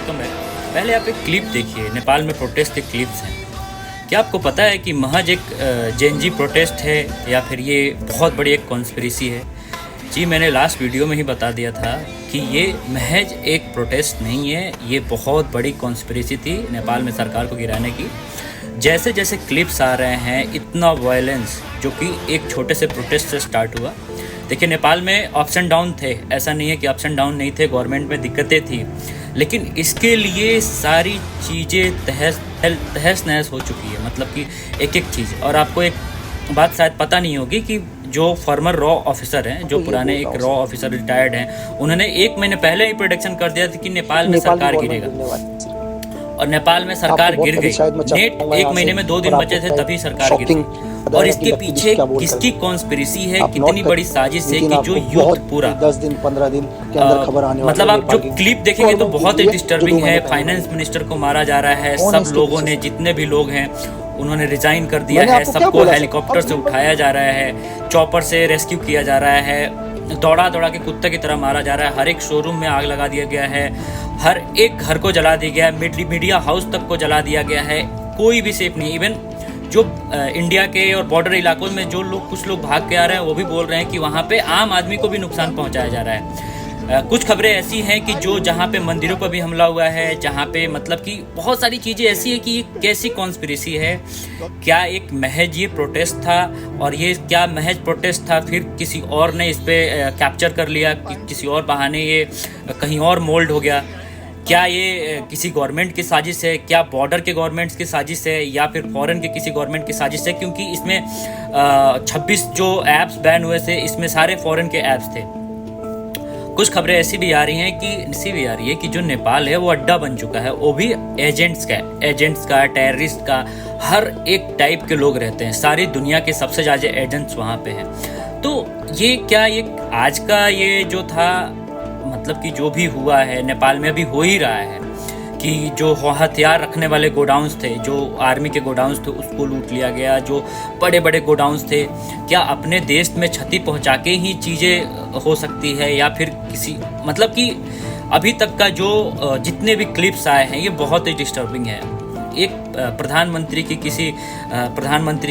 Welcome है। पहले आप एक क्लिप देखिए, नेपाल में प्रोटेस्ट के क्लिप्स हैं। क्या आपको पता है कि महज एक जेएनजी प्रोटेस्ट है या फिर ये बहुत बड़ी एक कॉन्स्पिरेसी है? जी, मैंने लास्ट वीडियो में ही बता दिया था कि ये महज एक प्रोटेस्ट नहीं है, ये बहुत बड़ी कॉन्स्पिरेसी थी नेपाल में सरकार को गिराने की। जैसे जैसे क्लिप्स आ रहे हैं, इतना वायलेंस जो कि एक छोटे से प्रोटेस्ट से स्टार्ट हुआ। देखिए, नेपाल में अप्स एंड डाउन थे, ऐसा नहीं है कि अप्स एंड डाउन नहीं थे, गवर्नमेंट में दिक्कतें थी, लेकिन इसके लिए सारी चीज़ें तहस नहस हो चुकी है। मतलब कि एक एक चीज़। और आपको एक बात शायद पता नहीं होगी कि जो फॉर्मर रॉ ऑफिसर हैं, जो पुराने एक रॉ ऑफिसर रिटायर्ड हैं, उन्होंने 1 महीने पहले ही प्रोडिक्शन कर दिया था कि नेपाल में सरकार गिरेगा, और नेपाल में सरकार गिर गई। नेट 1 महीने में 2 दिन बचे थे तभी सरकार गिर गई। और इसके पीछे किसकी कॉन्स्पिरेसी है, कितनी बड़ी साजिश है कि जो यूथ पूरा 10 दिन 15 दिन के अंदर खबर आने मतलब आप जो क्लिप देखेंगे तो बहुत ही डिस्टर्बिंग है। फाइनेंस मिनिस्टर को मारा जा रहा है, सब लोगों ने, जितने भी लोग हैं उन्होंने रिजाइन कर दिया है, सबको हेलीकॉप्टर से उठाया जा रहा है, चॉपर से रेस्क्यू किया जा रहा है, दौड़ा दौड़ा के कुत्ते की तरह मारा जा रहा है। हर एक शोरूम में आग लगा दिया गया है, हर एक घर को जला दिया गया है, मीडिया हाउस तक को जला दिया गया है, कोई भी सेफ नहीं। इवन जो इंडिया के और बॉर्डर इलाकों में जो लोग, कुछ लोग भाग के आ रहे हैं, वो भी बोल रहे हैं कि वहाँ पे आम आदमी को भी नुकसान पहुँचाया जा रहा है। कुछ खबरें ऐसी हैं कि जो जहाँ पे मंदिरों पर भी हमला हुआ है, जहाँ पे मतलब कि बहुत सारी चीज़ें ऐसी है कि ये कैसी कॉन्स्पिरेसी है। क्या एक महज ये प्रोटेस्ट था, और ये क्या महज प्रोटेस्ट था, फिर किसी और ने इस पर कैप्चर कर लिया, किसी और बहाने ये कहीं और मोल्ड हो गया? क्या ये किसी गवर्नमेंट की साजिश है? क्या बॉर्डर के गवर्नमेंट्स की साजिश है, या फिर फॉरेन के किसी गवर्नमेंट की साजिश है? क्योंकि इसमें 26 जो ऐप्स बैन हुए थे, इसमें सारे फॉरेन के ऐप्स थे। कुछ खबरें ऐसी भी आ रही हैं कि जो नेपाल है वो अड्डा बन चुका है, वो भी एजेंट्स का, टेररिस्ट का, हर एक टाइप के लोग रहते हैं। सारी दुनिया के सबसे ज़्यादा एजेंट्स वहाँ पे हैं। तो ये क्या, ये आज का ये जो था, मतलब कि जो भी हुआ है नेपाल में अभी हो ही रहा है कि जो हथियार रखने वाले गोडाउन्स थे, जो आर्मी के गोडाउन्स थे, उसको लूट लिया गया। जो बड़े बड़े गोडाउन्स थे, क्या अपने देश में क्षति पहुंचा के ही चीज़ें हो सकती है, या फिर किसी, मतलब कि अभी तक का जो जितने भी क्लिप्स आए हैं ये बहुत ही डिस्टर्बिंग है। एक प्रधानमंत्री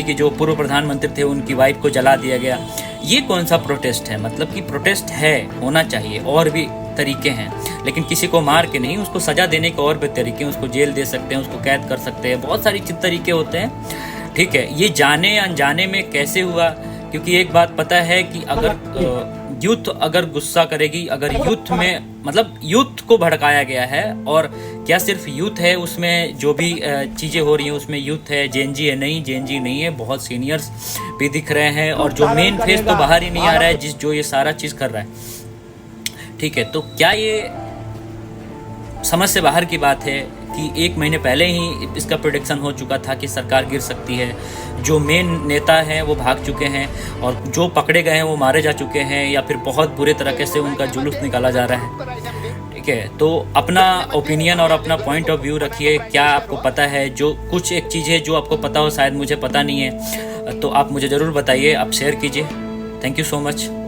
की जो पूर्व प्रधानमंत्री थे, उनकी वाइफ को जला दिया गया। ये कौन सा प्रोटेस्ट है? मतलब कि प्रोटेस्ट है, होना चाहिए, और भी तरीके हैं, लेकिन किसी को मार के नहीं, उसको सजा देने के और भी तरीके हैं। उसको जेल दे सकते हैं, उसको कैद कर सकते हैं, बहुत सारी तरीके होते हैं। ठीक है, ये जाने अनजाने में कैसे हुआ? क्योंकि एक बात पता है कि अगर यूथ अगर गुस्सा करेगी, अगर यूथ में, मतलब यूथ को भड़काया गया है, और क्या सिर्फ यूथ है उसमें, जो भी चीज़ें हो रही हैं उसमें यूथ है, जेएनजी है? नहीं, जेएनजी नहीं है, बहुत सीनियर्स भी दिख रहे हैं, और जो मेन फेस तो बाहर ही नहीं आ रहा है, जो ये सारा चीज़ कर रहा है। ठीक है, तो क्या ये समझ से बाहर की बात है कि 1 महीने पहले ही इसका प्रेडिक्शन हो चुका था कि सरकार गिर सकती है? जो मेन नेता हैं वो भाग चुके हैं, और जो पकड़े गए हैं वो मारे जा चुके हैं, या फिर बहुत बुरे तरीके से उनका जुलूस निकाला जा रहा है। ठीक है, तो अपना ओपिनियन और अपना पॉइंट ऑफ व्यू रखिए। क्या आपको पता है? जो कुछ एक चीज़ है जो आपको पता हो, शायद मुझे पता नहीं है, तो आप मुझे ज़रूर बताइए, आप शेयर कीजिए। Thank you so much.